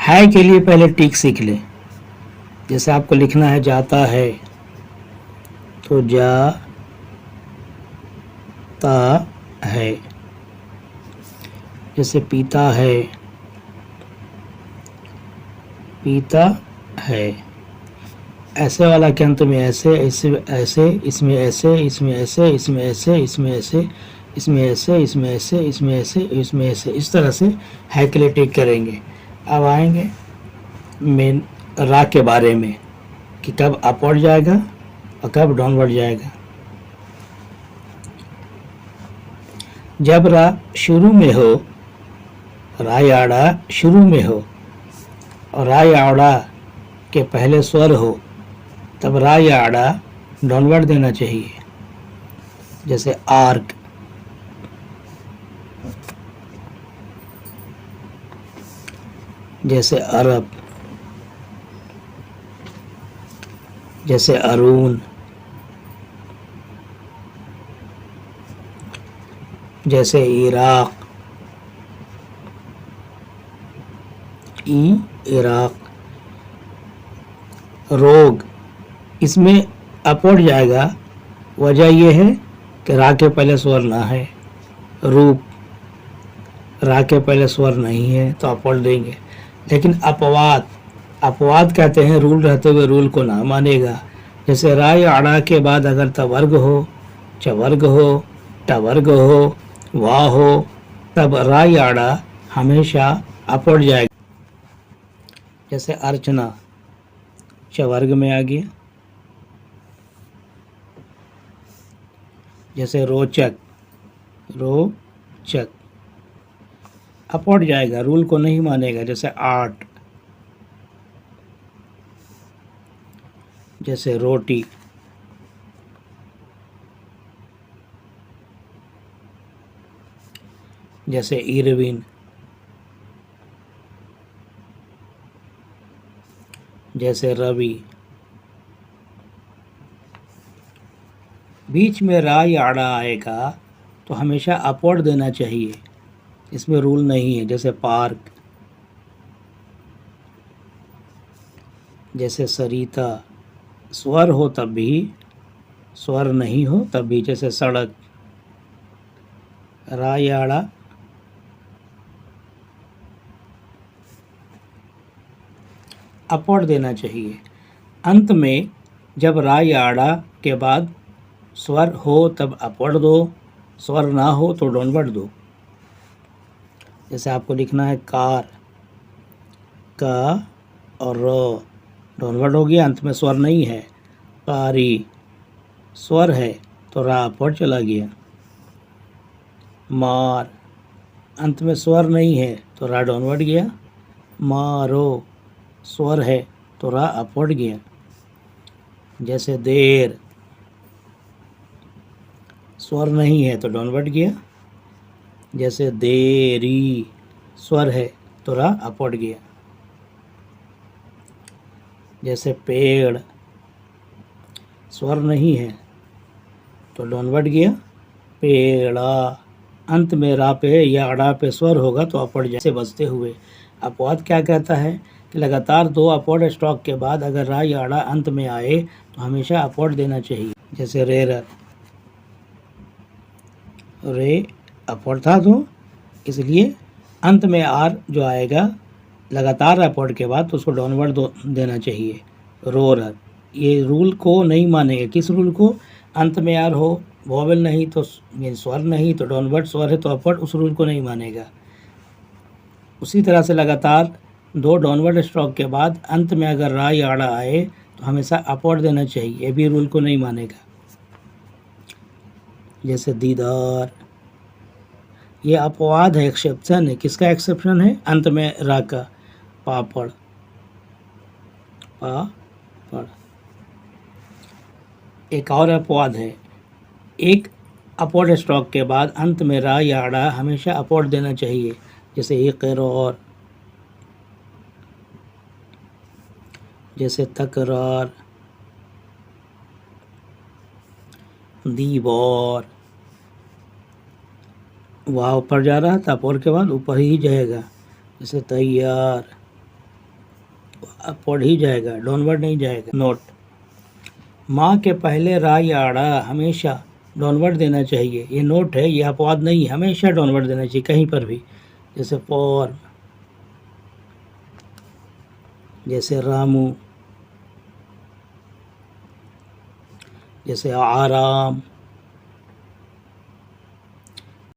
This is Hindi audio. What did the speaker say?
है के लिए पहले टिक सीख लें। जैसे आपको लिखना है जाता है, तो जाता है। जैसे पीता है, पीता है। ऐसे वाला के अंत में ऐसे, ऐसे, ऐसे, इसमें ऐसे, इसमें ऐसे, इसमें ऐसे, इसमें ऐसे, इसमें ऐसे, इसमें ऐसे, इसमें ऐसे, इसमें ऐसे, इस तरह से है के लिए टिक करेंगे। अब आएंगे मेन रा के बारे में कि कब अपवर्ड जाएगा और कब डाउनवर्ड जाएगा। जब रा शुरू में हो, रा या अड़ा शुरू में हो और रा या अड़ा के पहले स्वर हो, तब रा या अड़ा डाउनवर्ड देना चाहिए। जैसे आर्क, जैसे अरब, जैसे अरुण, जैसे इराक, इराक। रोग, इसमें अपवर्ड जाएगा। वजह यह है कि रा के पहले स्वर ना है। रूप, रा के पहले स्वर नहीं है तो अपवर्ड देंगे। लेकिन अपवाद, अपवाद कहते हैं रूल रहते हुए रूल को ना मानेगा। जैसे रा या अड़ा के बाद अगर तवर्ग हो, चवर्ग हो, टवर्ग हो, वाह हो, तब रा या अड़ा हमेशा अपवर्ड जाएगा। जैसे अर्चना, चवर्ग में आ गया। जैसे रोचक, रोचक, अपवर्ड जाएगा, रूल को नहीं मानेगा। जैसे आर्ट, जैसे रोटी, जैसे इरविन, जैसे रवि। बीच में रा या अड़ा आएगा तो हमेशा अपवर्ड देना चाहिए, इसमें रूल नहीं है। जैसे पार्क, जैसे सरिता, स्वर हो तब भी, स्वर नहीं हो तब भी। जैसे सड़क, रा या अड़ा अपवर्ड देना चाहिए। अंत में जब रा या अड़ा के बाद स्वर हो तब अपवर्ड दो, स्वर ना हो तो डाउनवर्ड दो। जैसे आपको लिखना है कार, का और रो डाउनवर्ड हो गया, अंत में स्वर नहीं है। कारी, स्वर है तो रा अपवर्ड चला गया। मार, अंत में स्वर नहीं है तो रा डाउनवर्ड गया। मारो, स्वर है तो रा अपवर्ड गया। जैसे देर, स्वर नहीं है तो डाउनवर्ड गया। जैसे देरी, स्वर है तो रा अपवर्ड गया। जैसे पेड़, स्वर नहीं है तो डाउनवर्ड गया। पेड़ा, अंत में रा पे या अड़ा पे स्वर होगा तो अपवर्ड जैसे बचते हुए। अपवाद क्या कहता है कि लगातार दो अपवर्ड स्ट्रोक के बाद अगर रा या अड़ा अंत में आए तो हमेशा अपवर्ड देना चाहिए। जैसे रेरर, रे अपवर्ड था तो इसलिए अंत में आर जो आएगा लगातार अपवर्ड के बाद तो उसको डाउनवर्ड देना चाहिए। रोरर, ये रूल को नहीं मानेगा। किस रूल को? अंत में आर हो, वॉवेल नहीं तो स्वर नहीं तो डाउनवर्ड, स्वर है तो अपवर्ड, उस रूल को नहीं मानेगा। उसी तरह से लगातार दो डाउनवर्ड स्ट्रोक के बाद अंत में अगर रा या अड़ा आए तो हमेशा अपवर्ड देना चाहिए, ये भी रूल को नहीं मानेगा। जैसे दीदार, ये अपवाद है, एक्सेप्शन है। किसका एक्सेप्शन है? अंत में रा का। पापड़, पापड़। एक और अपवाद है, एक अपवर्ड स्ट्रोक के बाद अंत में रा या अड़ा हमेशा अपवर्ड देना चाहिए। जैसे इक़रार, जैसे तकरार, दीवार। वाह ऊपर जा रहा है तो अपवर्ड के बाद ऊपर ही जाएगा। जैसे तैयार, अपवर्ड ही जाएगा, डाउनवर्ड नहीं जाएगा। नोट, माँ के पहले रा या आड़ा हमेशा डाउनवर्ड देना चाहिए। ये नोट है, ये अपवाद नहीं, हमेशा डाउनवर्ड देना चाहिए कहीं पर भी। जैसे पॉर्न, जैसे रामू, जैसे आराम,